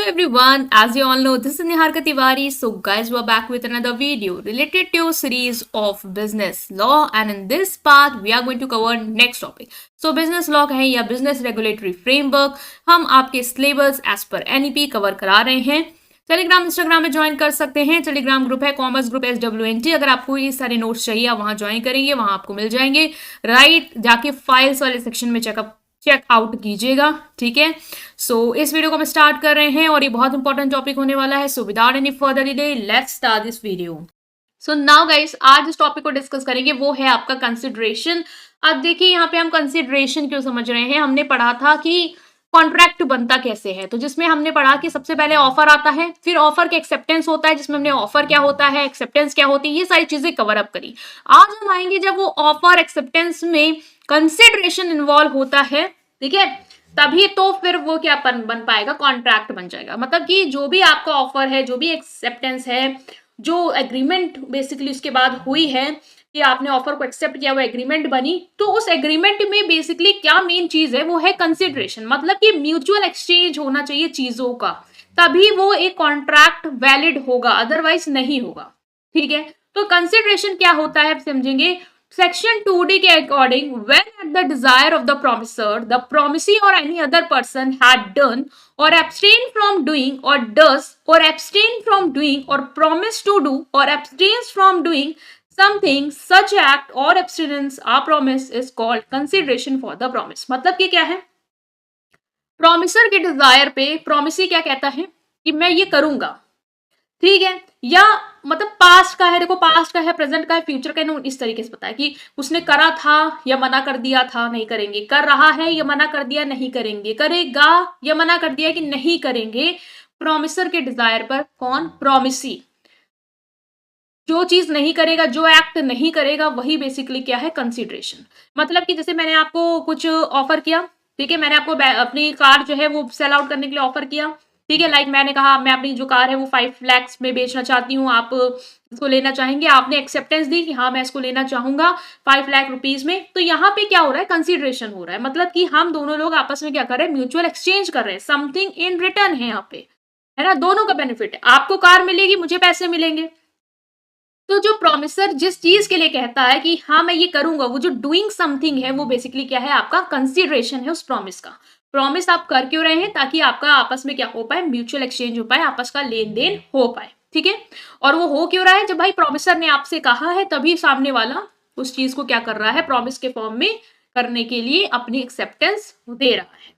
Hello everyone, as you all know, this is Niharika Tiwari. So guys, we're back with another video related to series of business law, and in this part we are going to cover next topic. So business law है या business regulatory framework हम आपके syllabus as per NEP cover करा रहे हैं. Telegram Instagram में join कर सकते हैं. टेलीग्राम ग्रुप है कॉमर्स ग्रुप SWNT. अगर आपको ये सारे नोट्स चाहिए आप वहां ज्वाइन करेंगे, वहां आपको मिल जाएंगे. राइट, जाके फाइल्स वाले सेक्शन में चेक आउट कीजिएगा. ठीक है, सो इस वीडियो को हम स्टार्ट कर रहे हैं और ये बहुत इंपॉर्टेंट टॉपिक होने वाला है. So without any further delay let's start this video. So now guys, आज जिस टॉपिक को डिस्कस करेंगे वो है आपका कंसिडरेशन. अब देखिए यहाँ पे हम कंसिडरेशन क्यों समझ रहे हैं. हमने पढ़ा था कि कॉन्ट्रैक्ट बनता कैसे है, तो जिसमें हमने पढ़ा कि सबसे पहले ऑफर आता है, फिर ऑफर का एक्सेप्टेंस होता है, जिसमें हमने ऑफर क्या होता है, एक्सेप्टेंस क्या होती है, ये सारी चीजें कवर अप करी. आज हम आएंगे जब वो ऑफर एक्सेप्टेंस में कंसिडरेशन इन्वॉल्व होता है, ठीक है, तभी तो फिर वो क्या बन पाएगा, कॉन्ट्रैक्ट बन जाएगा. मतलब कि जो भी आपका ऑफर है, जो भी एक्सेप्टेंस है, जो एग्रीमेंट बेसिकली उसके बाद हुई है कि आपने ऑफर को एक्सेप्ट किया, वो एग्रीमेंट बनी, तो उस एग्रीमेंट में बेसिकली क्या मेन चीज है, वो है कंसिडरेशन. मतलब कि म्यूचुअल एक्सचेंज होना चाहिए चीजों का, तभी वो एक कॉन्ट्रैक्ट वैलिड होगा, अदरवाइज नहीं होगा. ठीक है, तो कंसिडरेशन क्या होता है आप समझेंगे. Section 2D के according, when at the desire of the promisor, the promisee or any other person had done or abstained from doing or does or abstain from doing or promise to do or abstains from doing something, such act or abstinence or promise is called consideration for the promise. मतलब कि क्या है, promisor के Dzire पे promisee क्या कहता है कि मैं ये करूंगा, ठीक है, या मतलब पास्ट का है, देखो पास्ट का है, प्रेजेंट का है, फ्यूचर का है, इस तरीके से पता है कि उसने करा था या मना कर दिया था नहीं करेंगे, कर रहा है या मना कर दिया नहीं करेंगे, करेगा या मना कर दिया कि नहीं करेंगे. प्रोमिसर के डिजायर पर कौन, प्रोमिसी. जो चीज नहीं करेगा, जो एक्ट नहीं करेगा, वही बेसिकली क्या है, कंसिडरेशन. मतलब कि जैसे मैंने आपको कुछ ऑफर किया, ठीक है, मैंने आपको अपनी कार जो है वो सेल आउट करने के लिए ऑफर किया, ठीक है, लाइक मैंने कहा मैं अपनी जो कार है वो 5 लाख में बेचना चाहती हूँ, आप इसको लेना चाहेंगे, आपने एक्सेप्टेंस दी कि हाँ मैं इसको लेना चाहूंगा 5 लाख रुपीज में. तो यहाँ पे क्या हो रहा है, कंसिडरेशन हो रहा है. मतलब कि हम दोनों लोग आपस में क्या कर रहे हैं, म्यूचुअल एक्सचेंज कर रहे हैं, समथिंग इन रिटर्न है यहाँ पे, है ना, दोनों का बेनिफिट है. आपको कार मिलेगी, मुझे पैसे मिलेंगे. तो जो प्रोमिसर जिस चीज के लिए कहता है कि हाँ मैं ये करूंगा, वो जो डूइंग समथिंग है, वो बेसिकली क्या है, आपका कंसिडरेशन है उस प्रॉमिस का. प्रॉमिस आप कर क्यों रहे हैं, ताकि आपका आपस में क्या हो पाए, म्यूचुअल एक्सचेंज हो पाए, आपस का लेन देन हो पाए. ठीक है, और वो हो क्यों रहा है, जब भाई प्रोमिसर ने आपसे कहा है, तभी सामने वाला उस चीज को क्या कर रहा है, प्रॉमिस के फॉर्म में करने के लिए अपनी एक्सेप्टेंस दे रहा है.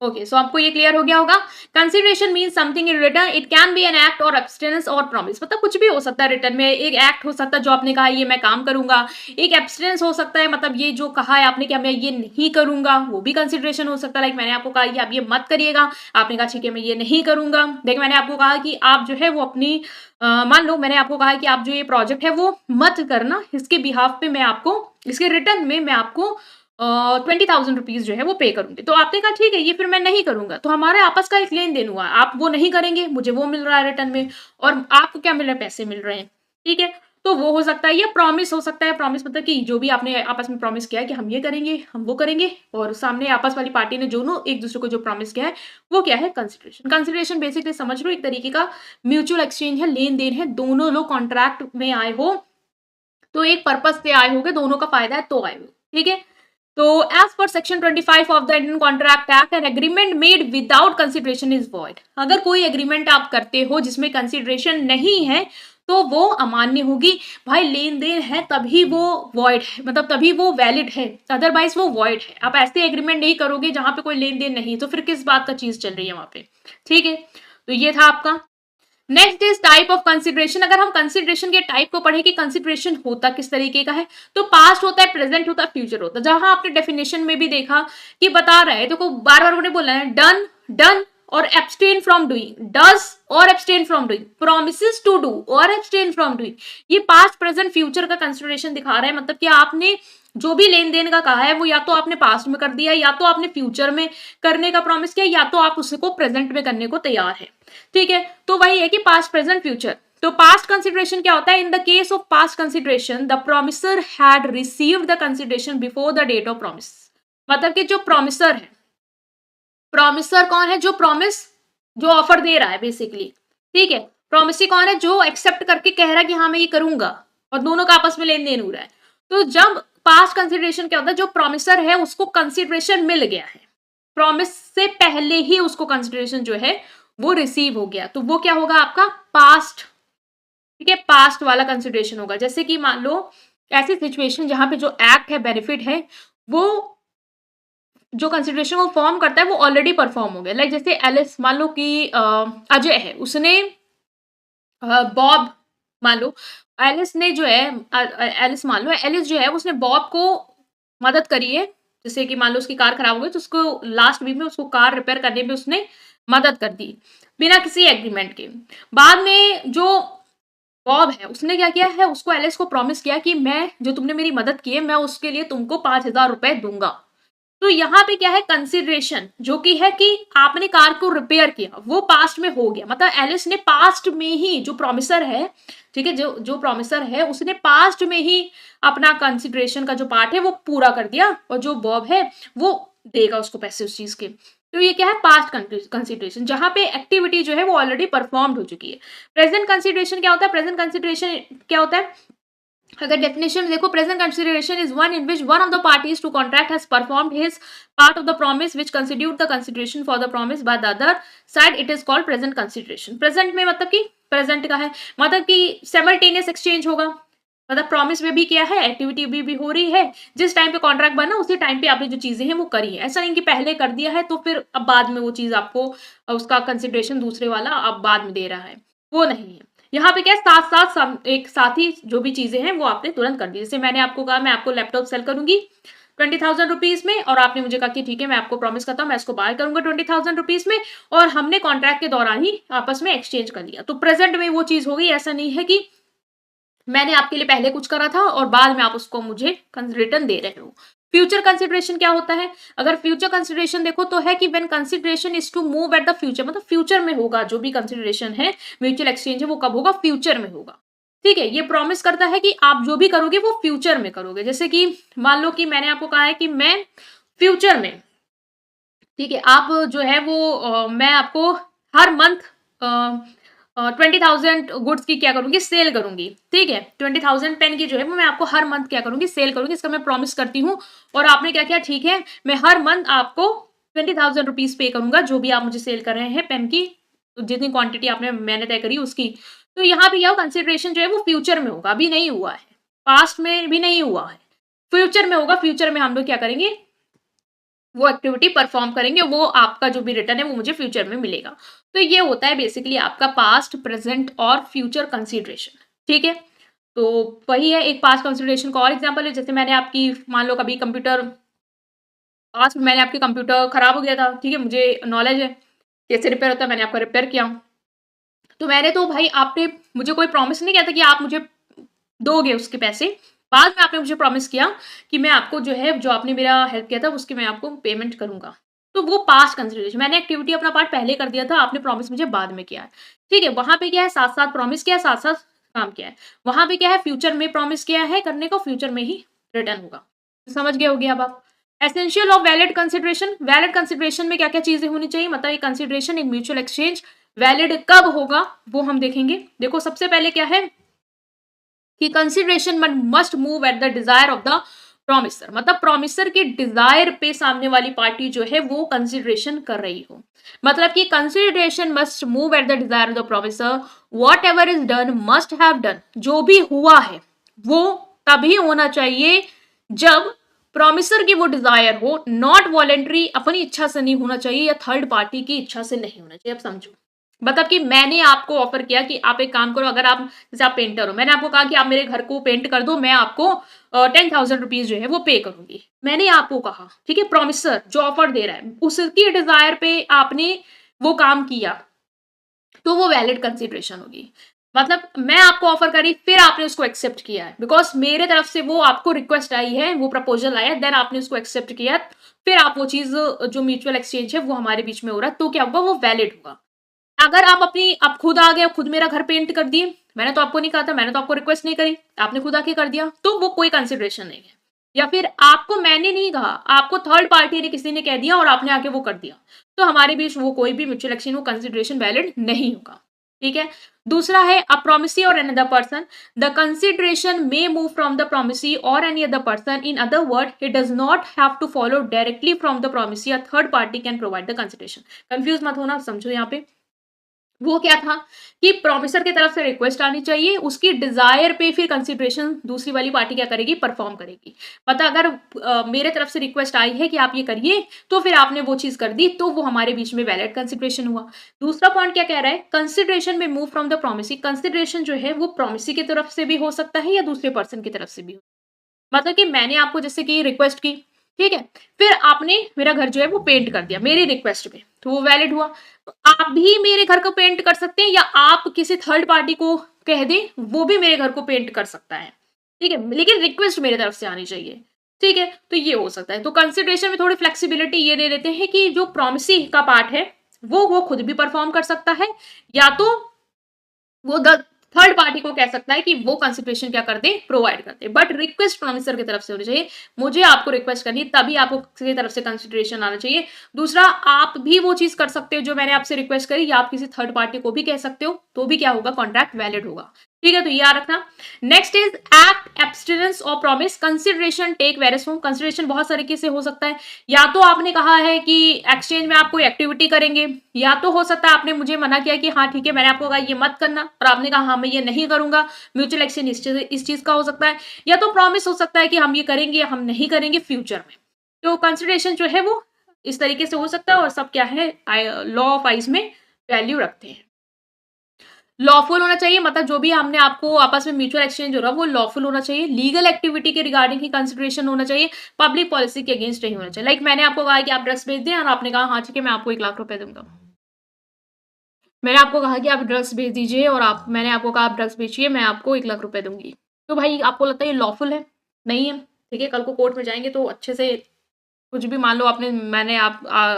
ओके, सो आपको ये क्लियर हो गया होगा. Consideration mean something in return. It can be an act और एब्सटेंस और प्रॉमिस. मतलब कुछ भी हो सकता है रिटर्न में. एक एक्ट हो सकता है जो आपने कहा ये मैं काम करूंगा, एक एब्सटेंस हो सकता है, मतलब ये जो कहा है आपने कि मैं ये नहीं करूंगा, वो भी कंसिडरेशन हो सकता है. लाइक मैंने आपको कहा कि आप ये मत करिएगा, आपने कहा ठीक है मैं ये नहीं करूंगा. देखिए मैंने आपको कहा कि आप जो है वो अपनी मान लो मैंने आपको कहा कि आप जो ये प्रोजेक्ट है वो मत करना, इसके बिहाफ पे मैं आपको, इसके रिटर्न में मैं आपको 20,000 रुपीज जो है वो पे करूंगी. तो आपने कहा ठीक है ये फिर मैं नहीं करूंगा, तो हमारे आपस का एक लेन देन हुआ. आप वो नहीं करेंगे, मुझे वो मिल रहा है रिटर्न में, और आपको क्या मिल रहा है, पैसे मिल रहे हैं. ठीक है, तो वो हो सकता है, या प्रॉमिस हो सकता है. प्रॉमिस मतलब कि जो भी आपने आपस में प्रॉमिस किया है कि हम ये करेंगे, हम वो करेंगे, और सामने आपस वाली पार्टी ने दोनों एक दूसरे को जो प्रॉमिस किया है वो क्या है, कंसिडरेशन. कंसिडरेशन बेसिकली समझ लो एक तरीके का म्यूचुअल एक्सचेंज है, लेन देन है. दोनों लोग कॉन्ट्रैक्ट में आए हो, तो एक पर्पज से आए होगे, दोनों का फायदा है तो आए हो. ठीक है, तो as per section 25 of the Indian contract act, an agreement made without consideration is void. अगर कोई एग्रीमेंट आप करते हो जिसमें कंसिडरेशन नहीं है, तो वो अमान्य होगी. भाई लेन देन है तभी वो वॉइड है, मतलब तभी वो वैलिड है, अदरवाइज वो वॉइड है. आप ऐसे एग्रीमेंट नहीं करोगे जहां पे कोई लेन देन नहीं, तो फिर किस बात का चीज चल रही है वहां पे. ठीक है, तो ये था आपका. Next is type of consideration. अगर हम कंसिडरेशन के टाइप को पढ़े कि कंसिडरेशन होता किस तरीके का है, तो पास्ट होता है, प्रेजेंट होता है, फ्यूचर होता है. जहां आपने डेफिनेशन में भी देखा कि बता रहा है, देखो बार बार उन्होंने बोला है डन, डन और एब्सटेन फ्रॉम डूइंग, डज और abstain from doing, promises to do और एब्सटेन फ्रॉम डूइंग. ये पास्ट प्रेजेंट फ्यूचर का कंसिडरेशन दिखा रहा है. मतलब कि आपने जो भी लेन देन का कहा है वो या तो आपने पास्ट में कर दिया, या तो आपने फ्यूचर में करने का प्रॉमिस किया, या तो आप उसको प्रेजेंट में करने को तैयार है. ठीक है, तो वही है कि पास्ट प्रेजेंट फ्यूचर. तो पास्ट कंसिडरेशन क्या होता है, in the case of past consideration the promisor had received the consideration before the date of promise. मतलब कि जो प्रोमिसर है, प्रोमिसर कौन है, जो प्रॉमिस जो ऑफर दे रहा है बेसिकली, ठीक है। प्रॉमिसी कौन है? जो एक्सेप्ट करके कह रहा है कि हाँ मैं ये करूंगा, और दोनों का आपस में लेन देन हो रहा है। तो जब पास्ट कंसिडरेशन क्या होता है, जो प्रॉमिसर है उसको कंसिडरेशन मिल गया है, प्रॉमिस से पहले ही उसको कंसिडरेशन जो है वो रिसीव हो गया, तो वो क्या होगा आपका पास्ट, ठीक है, पास्ट वाला कंसिडरेशन होगा। जैसे कि मान लो ऐसी सिचुएशन जहां पे जो एक्ट है, बेनिफिट है, वो जो कंसिडरेशन वो फॉर्म करता है वो ऑलरेडी परफॉर्म हो गया। लाइक जैसे एलिस, मान लो कि अजय है, उसने बॉब, मान लो एलिस ने जो है एलिस, मान लो एलिस जो है उसने बॉब को मदद करी है। जैसे कि मान लो उसकी कार खराब हो गई, तो उसको लास्ट वीक में उसको कार रिपेयर करने में उसने मदद कर दी बिना किसी एग्रीमेंट के। बाद में जो बॉब है उसने क्या किया है, उसको एलिस को प्रॉमिस किया कि मैं, जो तुमने मेरी मदद की है, मैं उसके लिए तुमको 5,000 रुपए दूंगा। तो यहाँ पे क्या है, कंसिडरेशन जो कि है कि आपने कार को रिपेयर किया, वो पास्ट में हो गया। मतलब एलिस ने पास्ट में ही, जो प्रॉमिसर है, ठीक है, जो जो प्रॉमिसर है उसने पास्ट में ही अपना कंसिडरेशन का जो पार्ट है वो पूरा कर दिया, और जो बॉब है वो देगा उसको पैसे उस चीज के। तो ये क्या है, पास्ट कंसिडरेशन, जहां पे एक्टिविटी जो है वो ऑलरेडी परफॉर्म्ड हो चुकी है। प्रेजेंट कंसिडरेशन क्या होता है? प्रेजेंट कंसिडरेशन क्या होता है, अगर डेफिनेशन देखो, present consideration is one in which one of the parties to contract has performed his part of the promise which constitute the consideration for the promise by the other side, it is called present consideration. Present में मतलब कि present का है, मतलब कि simultaneous exchange होगा, मतलब promise में भी किया है, एक्टिविटी भी हो रही है, जिस टाइम पे कॉन्ट्रैक्ट बना उसी टाइम पे आपने जो चीजें हैं वो करी है। ऐसा नहीं कि पहले कर दिया है तो फिर अब बाद में वो चीज आपको उसका कंसिडरेशन दूसरे वाला अब बाद में दे रहा है, वो नहीं है। यहाँ पे क्या है, साथ साथ एक साथ ही जो भी चीजें हैं वो आपने तुरंत कर दी। जैसे मैंने आपको कहा मैं आपको लैपटॉप सेल करूंगी 20,000 रुपीज में, और आपने मुझे कहा कि ठीक है मैं आपको प्रॉमिस करता हूँ मैं इसको बाय करूंगा 20,000 रुपीज में, और हमने कॉन्ट्रैक्ट के दौरान ही आपस में एक्सचेंज कर लिया। तो प्रेजेंट में वो चीज हो गई। ऐसा नहीं है कि मैंने आपके लिए पहले कुछ करा था और बाद में आप उसको मुझे रिटर्न दे रहे हो। फ्यूचर कंसिडरेशन क्या होता है? अगर फ्यूचर कंसिडरेशन देखो तो है कि when consideration is to move at the future, मतलब फ्यूचर में होगा। जो भी कंसिडरेशन है, म्यूचुअल एक्सचेंज है, वो कब होगा? फ्यूचर में होगा। ठीक है, ये प्रॉमिस करता है कि आप जो भी करोगे वो फ्यूचर में करोगे। जैसे कि मान लो कि मैंने आपको कहा है कि मैं फ्यूचर में, ठीक है, आप जो है वो मैं आपको हर मंथ 20,000 गुड्स की क्या करूंगी, सेल करूंगी। ठीक है, 20,000 पेन की जो है वो मैं आपको हर मंथ क्या करूंगी, सेल करूंगी। इसका मैं प्रॉमिस करती हूँ। और आपने क्या किया, ठीक है मैं हर मंथ आपको 20,000 रुपीज पे करूंगा, जो भी आप मुझे सेल कर रहे हैं पेन की, तो जितनी क्वांटिटी आपने मैंने तय करी उसकी। तो यहाँ पे यह कंसिडरेशन जो है वो फ्यूचर में होगा, अभी नहीं हुआ है, पास्ट में भी नहीं हुआ है, फ्यूचर में होगा। फ्यूचर में हम लोग क्या करेंगे, वो एक्टिविटी परफॉर्म करेंगे, वो आपका जो भी रिटर्न है वो मुझे फ्यूचर में मिलेगा। तो ये होता है बेसिकली आपका past, present or future consideration. ठीक है, तो वही है एक पास्ट कंसीडरेशन का और एग्जांपल है। जैसे मैंने आपकी, मान लो कभी कंप्यूटर, आज मैंने आपके कंप्यूटर खराब हो गया था, ठीक है, मुझे नॉलेज है कैसे रिपेयर होता है, मैंने आपका रिपेयर किया। तो मैंने तो भाई, आपने मुझे कोई प्रॉमिस नहीं किया था कि आप मुझे दोगे उसके पैसे। बाद में आपने मुझे प्रॉमिस किया कि मैं आपको जो है, जो आपने मेरा हेल्प किया था उसकी मैं आपको पेमेंट करूंगा। तो वो पास्ट कंसिडरेशन, मैंने एक्टिविटी अपना पार्ट पहले कर दिया था, आपने प्रॉमिस मुझे बाद में किया है। ठीक है, वहां पे क्या है, साथ साथ प्रॉमिस किया है, साथ साथ काम किया है। वहां पे क्या है, फ्यूचर में प्रॉमिस किया है करने को, फ्यूचर में ही रिटर्न होगा। समझ गए होगे अब आप। Essential of valid consideration, valid consideration में क्या क्या चीजें होनी चाहिए, मतलब एक कंसिडरेशन, एक म्यूचुअल एक्सचेंज वैलिड कब होगा वो हम देखेंगे। देखो सबसे पहले क्या है कि consideration must move at the desire of the promiser, मतलब प्रॉमिसर के डिजायर पे सामने वाली पार्टी जो है वो कंसिडरेशन कर रही हो। मतलब कि consideration must move at the desire of the promiser, what ever is done must have done, जो भी हुआ है वो तभी होना चाहिए जब प्रॉमिसर की वो डिजायर हो, नॉट वॉलेंट्री, अपनी इच्छा से नहीं होना चाहिए या थर्ड पार्टी की इच्छा से नहीं होना चाहिए। अब समझो, मतलब कि मैंने आपको ऑफर किया कि आप एक काम करो, अगर आप, जैसे आप पेंटर हो, मैंने आपको कहा कि आप मेरे घर को पेंट कर दो, मैं आपको 10,000 रुपीज जो है वो पे करूंगी। मैंने आपको कहा, ठीक है, प्रॉमिसर जो ऑफर दे रहा है उसकी डिजायर पे आपने वो काम किया, तो वो वैलिड कंसिडरेशन होगी। मतलब मैं आपको ऑफर करी, फिर आपने उसको एक्सेप्ट किया है, बिकॉज मेरे तरफ से वो आपको रिक्वेस्ट आई है, वो प्रपोजल आया, देन आपने उसको एक्सेप्ट किया, फिर आप वो चीज, जो म्यूचुअल एक्सचेंज है वो हमारे बीच में हो रहा है, तो क्या होगा, वो वैलिड होगा। अगर आप खुद आ गए, खुद मेरा घर पेंट कर दिए, मैंने तो आपको नहीं कहा था, मैंने तो आपको रिक्वेस्ट नहीं करी, आपने खुद आके कर दिया, तो वो कोई कंसिडरेशन नहीं है। या फिर आपको मैंने नहीं कहा, आपको थर्ड पार्टी ने किसी ने कह दिया और आपने आके वो कर दिया, तो हमारे बीच वो कोई भी म्यूचुअल एक्सचेंज वो कंसिडरेशन वैलिड नहीं होगा। ठीक है। दूसरा है a promisee or an other person, the consideration may move from the promisee or any other person, in other word it does not have to follow directly from the promisee, a third party can provide the consideration. Confuse मत होना, समझो यहाँ पे वो क्या था कि promisor की तरफ से रिक्वेस्ट आनी चाहिए, उसकी डिजायर पे फिर कंसिडरेशन दूसरी वाली पार्टी क्या करेगी, परफॉर्म करेगी। पता अगर मेरे तरफ से रिक्वेस्ट आई है कि आप ये करिए, तो फिर आपने वो चीज कर दी, तो वो हमारे बीच में वैलिड कंसिडरेशन हुआ। दूसरा पॉइंट क्या कह रहा है, कंसिडरेशन में move from the promisee, consideration जो है वो प्रोमिसी की तरफ से भी हो सकता है या दूसरे पर्सन की तरफ से भी। मतलब कि मैंने आपको जैसे कि रिक्वेस्ट की, ठीक है, फिर आपने मेरा घर जो है वो पेंट कर दिया मेरी रिक्वेस्ट पे, तो वो वैलिड हुआ। तो आप भी मेरे घर को पेंट कर सकते हैं, या आप किसी थर्ड पार्टी को कह दें वो भी मेरे घर को पेंट कर सकता है, ठीक है, लेकिन रिक्वेस्ट मेरे तरफ से आनी चाहिए। ठीक है, तो ये हो सकता है। तो कंसिडरेशन में थोड़ी फ्लेक्सिबिलिटी ये दे देते हैं कि जो प्रोमिसी का पार्ट है वो खुद भी परफॉर्म कर सकता है, या तो वो थर्ड पार्टी को कह सकता है कि वो कंसिडरेशन क्या कर दे, प्रोवाइड कर दे, बट रिक्वेस्ट प्रोमिसर की तरफ से होनी चाहिए। मुझे आपको रिक्वेस्ट करनी है तभी आपको किसी तरफ से कंसिडरेशन आना चाहिए। दूसरा, आप भी वो चीज कर सकते हो जो मैंने आपसे रिक्वेस्ट करी, या आप किसी थर्ड पार्टी को भी कह सकते हो, तो भी क्या होगा, कॉन्ट्रैक्ट वैलिड होगा। ठीक है, तो याद रखना। नेक्स्ट इज एक्ट एब्सटिनेंस और promise, consideration take various form, consideration बहुत तरीके से हो सकता है। या तो आपने कहा है कि एक्सचेंज में आप कोई एक्टिविटी करेंगे, या तो हो सकता है आपने मुझे मना किया कि हाँ ठीक है, मैंने आपको कहा ये मत करना और आपने कहा हाँ मैं ये नहीं करूंगा, म्यूचुअल एक्सचेंज इस चीज का हो सकता है। या तो प्रॉमिस हो सकता है कि हम ये करेंगे या हम नहीं करेंगे फ्यूचर में। तो कंसिडरेशन जो है वो इस तरीके से हो सकता है, और सब क्या है, लॉ ऑफ आइज में वैल्यू रखते हैं। लॉफुल होना चाहिए, मतलब जो भी हमने आपको आपस में म्यूचुअल एक्सचेंज हो रहा है वो लॉफुल होना चाहिए, लीगल एक्टिविटी के रिगार्डिंग ही कंसिडरेशन होना चाहिए, पब्लिक पॉलिसी के अगेंस्ट नहीं होना चाहिए। लाइक मैंने आपको कहा कि आप ड्रग्स बेच दें और आपने कहा हाँ ठीक है मैं आपको 1 लाख रुपए दूंगा। मैंने आपको कहा कि आप ड्रग्स बेच दीजिए और मैंने आपको कहा आप ड्रग्स बेचिए, मैं आपको 1 लाख रुपए दूंगी, तो भाई आपको लगता है ये लॉफुल है? नहीं है। ठीक है, कल को कोर्ट में जाएंगे तो अच्छे से कुछ भी मान लो आपने मैंने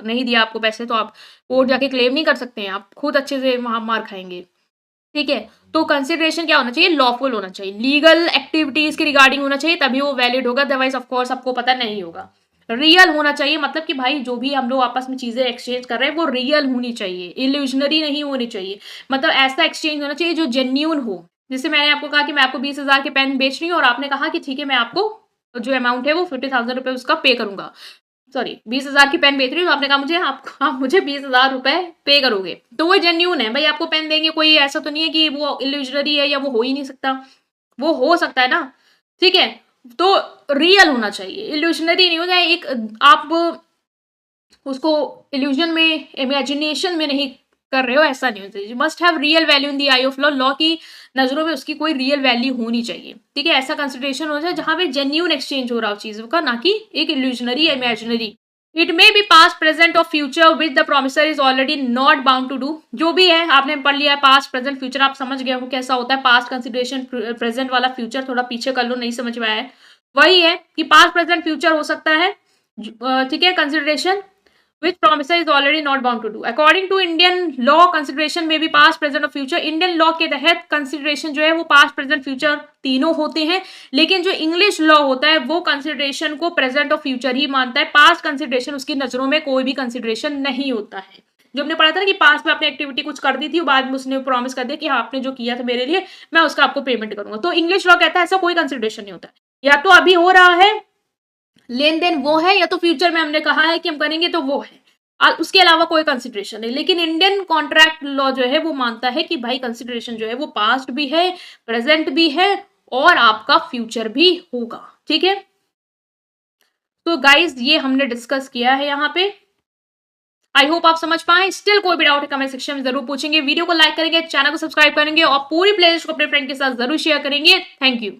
नहीं दिया आपको पैसे, तो आप कोर्ट जाके क्लेम नहीं कर सकते हैं, आप खुद अच्छे से वहां मार खाएंगे। ठीक है, तो कंसिडरेशन क्या होना चाहिए, लॉफुल होना चाहिए, लीगल एक्टिविटीज के रिगार्डिंग होना चाहिए, तभी वो वैलिड होगा, अदरवाइज ऑफ कोर्स आपको पता नहीं होगा। रियल होना चाहिए, मतलब कि भाई जो भी हम लोग आपस में चीजें एक्सचेंज कर रहे हैं वो रियल होनी चाहिए, इल्यूजनरी नहीं होनी चाहिए। मतलब ऐसा एक्सचेंज होना चाहिए जो जेन्यून हो। जैसे मैंने आपको कहा कि मैं आपको 20,000 के पेन बेच रही हूँ और आपने कहा कि ठीक है मैं आपको जो अमाउंट है वो 50,000 रुपए उसका पे करूंगा, सॉरी 20,000 की पेन बेच रही हूँ, तो आपने कहा मुझे आप मुझे 20,000 रुपए पे करोगे, तो वो जेन्यून है भाई, आपको पेन देंगे, कोई ऐसा तो नहीं है कि वो इल्यूजनरी है या वो हो ही नहीं सकता, वो हो सकता है ना। ठीक है, तो रियल होना चाहिए, इल्यूजनरी नहीं हो जाए, एक आप उसको इल्यूजन में इमेजिनेशन में नहीं कर रहे हो, ऐसा नहीं होना चाहिए। Must have real value in the I of law, law की नजरों में उसकी कोई रियल वैल्यू होनी चाहिए। ठीक है, ऐसा कंसिडरेशन हो जाए जहां पे जेन्यून एक्सचेंज हो रहा हो चीजों का, ना कि एक illusionary imaginary. It may be past present or future with the promisor is already not bound to do, जो भी है आपने पढ़ लिया है, पास्ट प्रेजेंट फ्यूचर आप समझ गए हो कैसा होता है, पास्ट कंसिडरेशन प्रेजेंट वाला फ्यूचर थोड़ा पीछे कर लो, नहीं समझ में आया है, वही है कि पास्ट प्रेजेंट फ्यूचर हो सकता है। ठीक है, consideration which promisor is already not bound to do. According to Indian law, consideration may be past, present और future. Indian law के तहत consideration जो है वो past, present, future तीनों होते हैं, लेकिन जो English law होता है वो consideration को present और future ही मानता है। past consideration उसकी नजरों में कोई भी consideration नहीं होता है। जो हमने पढ़ा था ना कि पास्ट में आपने एक्टिविटी कुछ कर दी थी, बाद में उसने प्रॉमिस कर दिया कि हाँ आपने जो किया था मेरे लिए मैं उसका आपको पेमेंट करूंगा, तो इंग्लिश लॉ कहता है ऐसा कोई कंसिडरेशन नहीं होता है, या तो अभी हो रहा है लेन देन वो है, या तो फ्यूचर में हमने कहा है कि हम करेंगे तो वो है, और उसके अलावा कोई कंसिडरेशन नहीं। लेकिन इंडियन कॉन्ट्रैक्ट लॉ जो है वो मानता है कि भाई कंसिडरेशन जो है वो पास्ट भी है, प्रेजेंट भी है और आपका फ्यूचर भी होगा। ठीक है, तो गाइज ये हमने डिस्कस किया है यहाँ पे, आई होप आप समझ पाए। स्टिल कोई भी डाउट है कमेंट सेक्शन में जरूर पूछेंगे, वीडियो को लाइक करेंगे, चैनल को सब्सक्राइब करेंगे और पूरी प्लेलिस्ट को अपने फ्रेंड के साथ जरूर शेयर करेंगे। Thank you.